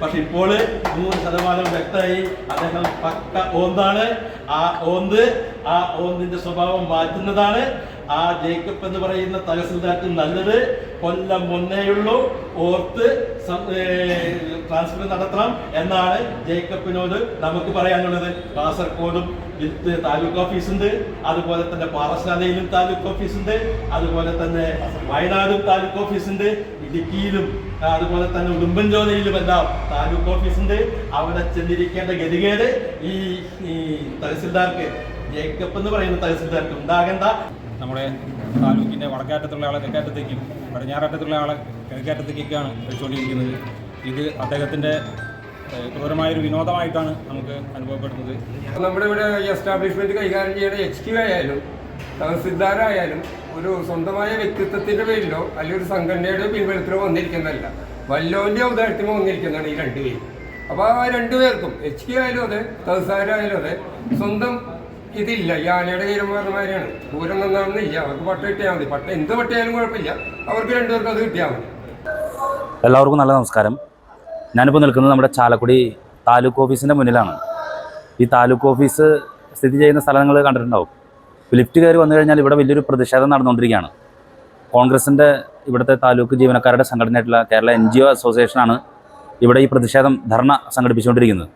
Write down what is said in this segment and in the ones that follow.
പക്ഷെ ഇപ്പോൾ 100% വ്യക്തമായി അദ്ദേഹം പക്ക ഓന്താണ്. ആ ഓന്തിന്റെ സ്വഭാവം മാറ്റുന്നതാണ്. ആ ജേക്കബ് എന്ന് പറയുന്ന തഹസിൽദാർക്ക് നല്ലത് കൊല്ലം ഒന്നേയുള്ളൂ, ഓർത്ത് ട്രാൻസ്ഫർ നടത്തണം എന്നാണ് ജേക്കബിനോട് നമുക്ക് പറയാനുള്ളത്. കാസർഗോഡും താലൂക്ക് ഓഫീസുണ്ട്, അതുപോലെ തന്നെ പാറശാലയിലും താലൂക്ക് ഓഫീസുണ്ട്, അതുപോലെ തന്നെ വയനാടും താലൂക്ക് ഓഫീസുണ്ട്, ഇടുക്കിയിലും അതുപോലെ തന്നെ ഉടുമ്പൻചോലയിലുമെല്ലാം താലൂക്ക് ഓഫീസുണ്ട്. അവിടെ ചെന്നിരിക്കേണ്ട ഗതികേട് ഈ തഹസിൽദാർക്ക്, ജേക്കബ് എന്ന് പറയുന്ന തഹസിൽദാർക്ക് ഉണ്ടാകേണ്ട. നമ്മുടെ താലൂക്കിൻ്റെ വടക്കേറ്റത്തുള്ള ആളെ തെക്കേറ്റത്തേക്കും പടിഞ്ഞാറേറ്റത്തുള്ള ആളെ കിഴക്കേറ്റത്തേക്കൊക്കെയാണ് വെച്ചുകൊണ്ടിരിക്കുന്നത്. ഇത് അദ്ദേഹത്തിൻ്റെ ക്രൂരമായൊരു വിനോദമായിട്ടാണ് നമുക്ക് അനുഭവപ്പെടുന്നത്. നമ്മുടെ ഇവിടെ എസ്റ്റാബ്ലിഷ്മെൻറ്റ് കൈകാര്യം ചെയ്യുന്ന HQ ആയാലും തഹസിൽദാരായാലും ഒരു സ്വന്തമായ വ്യക്തിത്വത്തിൻ്റെ പേരിലോ അല്ലെങ്കിൽ ഒരു സംഘടനയുടെ പിൻബലത്തിലോ വന്നിരിക്കുന്നതല്ല, വല്ലോൻ്റെ ഔദാര്യത്തിനോ വന്നിരിക്കുന്നതാണ് ഈ രണ്ടുപേരും. അപ്പോൾ ആ രണ്ടുപേർക്കും HQ ആയാലും അതെ തഹസിൽദാരായാലും അതെ സ്വന്തം ഇതില്ല. ഈ ആനയുടെ കീരന്മാരന്മാരെയാണ്, പൂരം നന്നാണെന്നില്ല. അവർക്ക് പട്ട കിട്ടിയാൽ മതി, പട്ട എന്ത് പട്ടയാലും കുഴപ്പമില്ല, അവർക്ക് രണ്ടുപേർക്കും അത് കിട്ടിയാൽ മതി. എല്ലാവർക്കും നല്ല നമസ്കാരം. ഞാനിപ്പോൾ നിൽക്കുന്നത് നമ്മുടെ ചാലക്കുടി താലൂക്ക് ഓഫീസിൻ്റെ മുന്നിലാണ്. ഈ താലൂക്ക് ഓഫീസ് സ്ഥിതി ചെയ്യുന്ന സ്ഥലങ്ങൾ കണ്ടിട്ടുണ്ടാവും. ലിഫ്റ്റ് കയറി വന്നു കഴിഞ്ഞാൽ ഇവിടെ വലിയൊരു പ്രതിഷേധം നടന്നുകൊണ്ടിരിക്കുകയാണ്. കോൺഗ്രസിൻ്റെ ഇവിടുത്തെ താലൂക്ക് ജീവനക്കാരുടെ സംഘടനയായിട്ടുള്ള കേരള NGO അസോസിയേഷനാണ് ഇവിടെ ഈ പ്രതിഷേധം ധർണ സംഘടിപ്പിച്ചുകൊണ്ടിരിക്കുന്നത്.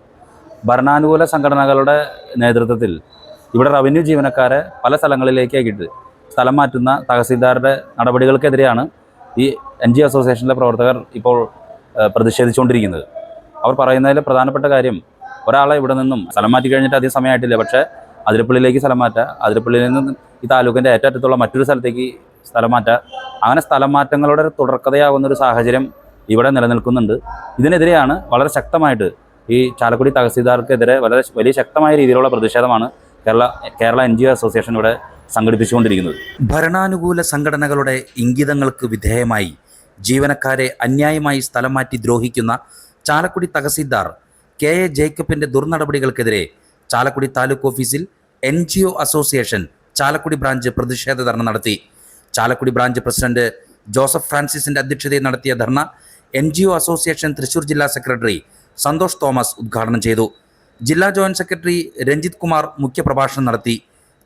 ഭരണാനുകൂല സംഘടനകളുടെ നേതൃത്വത്തിൽ ഇവിടെ റവന്യൂ ജീവനക്കാരെ പല സ്ഥലങ്ങളിലേക്കാക്കിയിട്ട് സ്ഥലം മാറ്റുന്ന തഹസീൽദാരുടെ നടപടികൾക്കെതിരെയാണ് ഈ NGO അസോസിയേഷനിലെ പ്രവർത്തകർ ഇപ്പോൾ പ്രതിഷേധിച്ചുകൊണ്ടിരിക്കുന്നത്. അവർ പറയുന്നതിൽ പ്രധാനപ്പെട്ട കാര്യം, ഒരാളെ ഇവിടെ നിന്നും സ്ഥലം മാറ്റി കഴിഞ്ഞിട്ട് അധികം സമയമായിട്ടില്ല, പക്ഷേ അതിരപ്പള്ളിയിലേക്ക് സ്ഥലം മാറ്റുക, അതിരപ്പള്ളിയിൽ നിന്ന് ഈ താലൂക്കിൻ്റെ ഏറ്റവും മറ്റൊരു സ്ഥലത്തേക്ക് സ്ഥലം മാറ്റുക, അങ്ങനെ സ്ഥലം മാറ്റങ്ങളുടെ തുടർക്കഥയാകുന്നൊരു സാഹചര്യം ഇവിടെ നിലനിൽക്കുന്നുണ്ട്. ഇതിനെതിരെയാണ് വളരെ ശക്തമായിട്ട് ഈ ചാലക്കുടി തഹസീൽദാർക്കെതിരെ വലിയ ശക്തമായ രീതിയിലുള്ള പ്രതിഷേധമാണ് കേരള NGO അസോസിയേഷൻ ഇവിടെ സംഘടിപ്പിച്ചുകൊണ്ടിരിക്കുന്നത്. ഭരണാനുകൂല സംഘടനകളുടെ ഇംഗിതങ്ങൾക്ക് വിധേയമായി ജീവനക്കാരെ അന്യായമായി സ്ഥലം മാറ്റി ദ്രോഹിക്കുന്ന ചാലക്കുടി തഹസീൽദാർ KA ജേക്കബിൻ്റെ ദുർനടപടികൾക്കെതിരെ ചാലക്കുടി താലൂക്ക് ഓഫീസിൽ NGO അസോസിയേഷൻ ചാലക്കുടി ബ്രാഞ്ച് പ്രതിഷേധ ധർണ നടത്തി. ചാലക്കുടി ബ്രാഞ്ച് പ്രസിഡന്റ് ജോസഫ് ഫ്രാൻസിസിൻ്റെ അധ്യക്ഷതയിൽ നടത്തിയ ധർണ NGO അസോസിയേഷൻ തൃശൂർ ജില്ലാ സെക്രട്ടറി സന്തോഷ് തോമസ് ഉദ്ഘാടനം ചെയ്തു. ജില്ലാ ജോയിന്റ് സെക്രട്ടറി രഞ്ജിത് കുമാർ മുഖ്യപ്രഭാഷണം നടത്തി.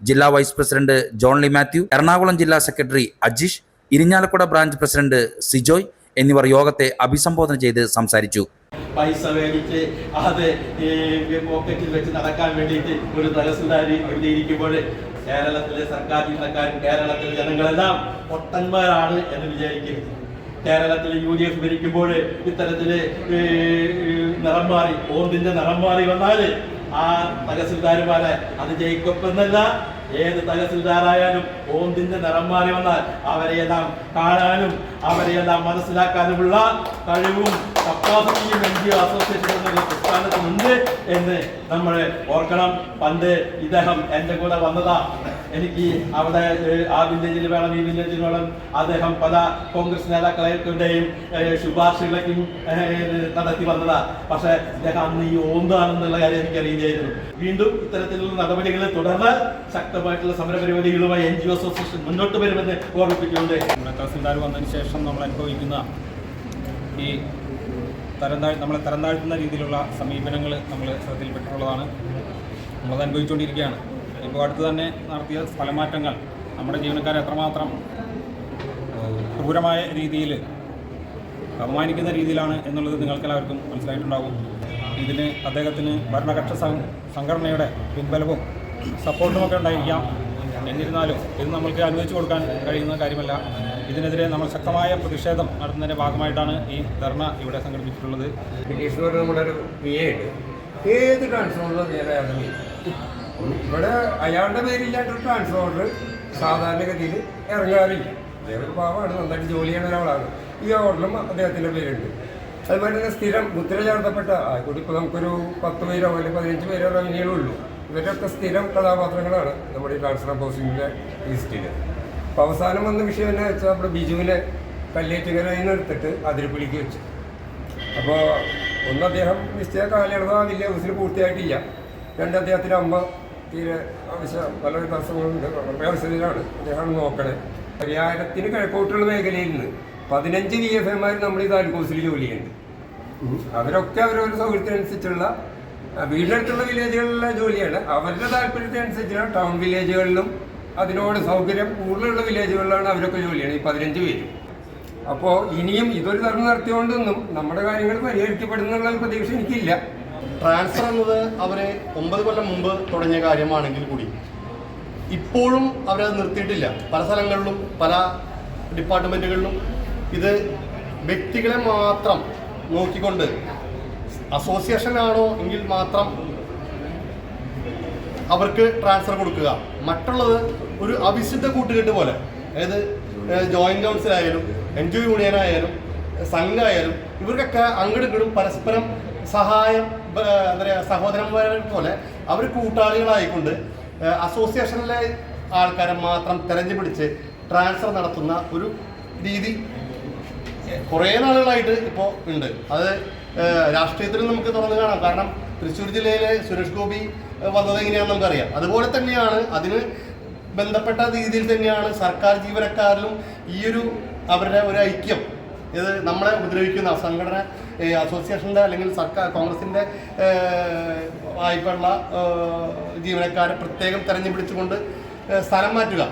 ജില്ലാ വൈസ് പ്രസിഡന്റ് ജോൺ ലി മാത്യു, എറണാകുളം ജില്ലാ secretary Ajish, Irinjalakuda branch president Sijoy എന്നിവർ യോഗത്തെ അഭിസംബോധന ചെയ്ത് സംസാരിച്ചു. പൈസ മേടിച്ച് അത് പോക്കറ്റിൽ വെച്ച് നടക്കാൻ വേണ്ടിയിട്ട് ഒരു തഹസിൽദാർ ഇവിടെ ഇരിക്കുമ്പോൾ കേരളത്തിലെ സർക്കാർ ജീവനക്കാരും കേരളത്തിലെ ജനങ്ങളെല്ലാം പൊട്ടന്മാരാണ് എന്ന് വിചാരിക്കരുത്. കേരളത്തിൽ UDF ഭരിക്കുമ്പോൾ ഇത്തരത്തിൽ നിറം മാറി, ഓന്തിന്റെ നിറം മാറി വന്നാൽ ആ തഹസിൽദാരുമാരെ, അത് ജേക്കബ് എന്നല്ല, ഏത് തഹസിൽദാരായാലും ഓന്തിന്റെ നിറം മാറി വന്നാൽ അവരെയെല്ലാം കാണാനും അവരെയെല്ലാം മനസ്സിലാക്കാനുമുള്ള കഴിവും കപ്പാസിറ്റിയും NGO അസോസിയേഷൻ എന്ന പ്രസ്ഥാനത്തിനുണ്ട് എന്ന് നമ്മൾ ഓർക്കണം. പണ്ട് ഇദ്ദേഹം എൻ്റെ കൂടെ വന്നതാ, എനിക്ക് അവിടെ ആ വില്ലേജിൽ വേണം ഈ വില്ലേജിൽ വേണം, അദ്ദേഹം പല കോൺഗ്രസ് നേതാക്കളെയും ശുപാർശകളൊക്കെ നടത്തി വന്നതാ. പക്ഷെ ഇദ്ദേഹം അന്ന് ഈ ഓന്താണെന്നുള്ള കാര്യം എനിക്കറിയില്ലായിരുന്നു. വീണ്ടും ഇത്തരത്തിലുള്ള നടപടികൾ തുടർന്ന് ശക്തമായിട്ടുള്ള സമരപരിപാടികളുമായി NGO അസോസിയേഷൻ മുന്നോട്ട് വരുമെന്ന് ഓർമ്മിപ്പിക്കുന്നുണ്ട്. നമ്മുടെ തഹസിൽദാർ വന്നതിന് ശേഷം നമ്മൾ അനുഭവിക്കുന്ന ഈ നമ്മളെ തരം താഴ്ത്തുന്ന രീതിയിലുള്ള സമീപനങ്ങൾ നമ്മൾ ശ്രദ്ധയിൽപ്പെട്ടിട്ടുള്ളതാണ്. നമ്മളത് അനുഭവിച്ചുകൊണ്ടിരിക്കുകയാണ്. ഇപ്പോൾ അടുത്ത് തന്നെ നടത്തിയ സ്ഥലമാറ്റങ്ങൾ നമ്മുടെ ജീവനക്കാരെ എത്രമാത്രം ക്രൂരമായ രീതിയിൽ അപമാനിക്കുന്ന രീതിയിലാണ് എന്നുള്ളത് നിങ്ങൾക്കെല്ലാവർക്കും മനസ്സിലായിട്ടുണ്ടാകും. ഇതിന് അദ്ദേഹത്തിന് ഭരണകക്ഷി സംഘടനയുടെ പിൻബലവും സപ്പോർട്ടുമൊക്കെ ഉണ്ടായിരിക്കാം. എന്നിരുന്നാലും ഇത് നമ്മൾക്ക് അനുവദിച്ചു കൊടുക്കാൻ കഴിയുന്ന കാര്യമല്ല. ഇതിനെതിരെ നമ്മൾ ശക്തമായ പ്രതിഷേധം നടത്തുന്നതിൻ്റെ ഭാഗമായിട്ടാണ് ഈ ധർണ ഇവിടെ സംഘടിപ്പിച്ചിട്ടുള്ളത്. നമ്മുടെ ഒരു PA ഉണ്ട്, ഏത് ട്രാൻസ്ഫോർമർ ഇവിടെ അയാളുടെ പേരില്ലാത്തൊരു ട്രാൻസ്ഫോർമർ സാധാരണഗതിയിൽ ഇറങ്ങാറില്ല. അദ്ദേഹം പാവമാണ്, നന്നായിട്ട് ജോലി ചെയ്യുന്ന ഒരാളാണ്. ഈ ഓർഡറിലും അദ്ദേഹത്തിൻ്റെ പേരുണ്ട്. അതുപോലെ തന്നെ സ്ഥിരം മുദ്ര ചേർത്തപ്പെട്ട ആയിക്കോട്ടെ, ഇപ്പോൾ നമുക്കൊരു 10 പേരോ അല്ലെങ്കിൽ 15 പേരോ റവന്യൂകളുള്ളൂ. ഇവരൊക്കെ സ്ഥിരം കഥാപാത്രങ്ങളാണ് നമ്മുടെ ഈ ട്രാൻസ്ഫർ പോസ്റ്റിങ്ങിൻ്റെ ലിസ്റ്റിൽ. അപ്പോൾ അവസാനം വന്ന വിഷയം എന്ന് വെച്ചാൽ നമ്മുടെ ബിജുവിനെ കല്ലേറ്റുകരയിൽ നിന്ന് എടുത്തിട്ട് അതിരപ്പള്ളിക്ക് വെച്ചു. അപ്പോൾ ഒന്ന് അദ്ദേഹം നിശ്ചയ കാലയളവ് ആ വില്ലേജ് ഹൗസിൽ പൂർത്തിയായിട്ടില്ല. രണ്ട്, അദ്ദേഹത്തിൻ്റെ അമ്മ തീരെ പല തടസ്സങ്ങളുണ്ട്, വളരെ അവസരത്തിലാണ് അദ്ദേഹം നോക്കണേ. പരിഹാരത്തിന് കിഴക്കോട്ടുള്ള മേഖലയിൽ നിന്ന് 15 VFമാർ നമ്മൾ ഈ താലൂക്ക് ഹൗസിൽ ജോലി ചെയ്യുന്നുണ്ട്. അവരൊക്കെ അവരവരുടെ സൗകര്യത്തിനനുസരിച്ചുള്ള വീടിനടുത്തുള്ള വില്ലേജുകളിലെ ജോലിയാണ്. അവരുടെ താല്പര്യത്തിനനുസരിച്ചുള്ള ടൗൺ വില്ലേജുകളിലും അതിനോട് സൗകര്യം കൂടുതലുള്ള വില്ലേജുകളിലാണ് അവരൊക്കെ ജോലിയാണ്, ഈ 15 പേരും. അപ്പോൾ ഇനിയും ഇതൊരു തരണം നടത്തിയോണ്ടൊന്നും നമ്മുടെ കാര്യങ്ങൾ പരിഹരിക്കപ്പെടുന്നുള്ള പ്രതീക്ഷ എനിക്കില്ല. ട്രാൻസ്ഫർ എന്നത് അവർ 9 കൊല്ലം മുമ്പ് തുടങ്ങിയ കാര്യമാണെങ്കിൽ കൂടി ഇപ്പോഴും അവരത് നിർത്തിയിട്ടില്ല. പല സ്ഥലങ്ങളിലും പല ഡിപ്പാർട്ട്മെൻറ്റുകളിലും ഇത് വ്യക്തികളെ മാത്രം നോക്കിക്കൊണ്ട് അസോസിയേഷൻ ആണോ എങ്കിൽ മാത്രം അവർക്ക് ട്രാൻസ്ഫർ കൊടുക്കുക, മറ്റുള്ളത് ഒരു അവിശുദ്ധ കൂട്ടുകെട്ട് പോലെ. അതായത് ജോയിൻറ്റ് കൗൺസിൽ ആയാലും NGO യൂണിയൻ ആയാലും സംഘമായാലും ഇവർക്കൊക്കെ അങ്ങോട്ടും പരസ്പരം സഹായം, എന്താ പറയുക, സഹോദരന്മാരെ പോലെ അവർ കൂട്ടാളികളായിക്കൊണ്ട് അസോസിയേഷനിലെ ആൾക്കാരെ മാത്രം തെരഞ്ഞു പിടിച്ച് ട്രാൻസ്ഫർ നടത്തുന്ന ഒരു രീതി കുറേ നാളുകളായിട്ട് ഇപ്പോൾ ഉണ്ട്. അത് രാഷ്ട്രീയത്തിലും നമുക്ക് തുറന്നു കാണാം. കാരണം തൃശ്ശൂർ ജില്ലയിലെ സുരേഷ് ഗോപി വന്നത് എങ്ങനെയാണെന്ന് നമുക്കറിയാം. അതുപോലെ തന്നെയാണ് അതിന് ബന്ധപ്പെട്ട രീതിയിൽ തന്നെയാണ് സർക്കാർ ജീവനക്കാരിലും ഈ ഒരു അവരുടെ ഒരു ഐക്യം. ഇത് നമ്മളെ ഉപദ്രവിക്കുന്ന സംഘടന അസോസിയേഷൻ്റെ അല്ലെങ്കിൽ സർക്കാർ കോൺഗ്രസിൻ്റെ ആയിട്ടുള്ള ജീവനക്കാരെ പ്രത്യേകം തെരഞ്ഞു പിടിച്ചുകൊണ്ട് സ്ഥലം മാറ്റുക.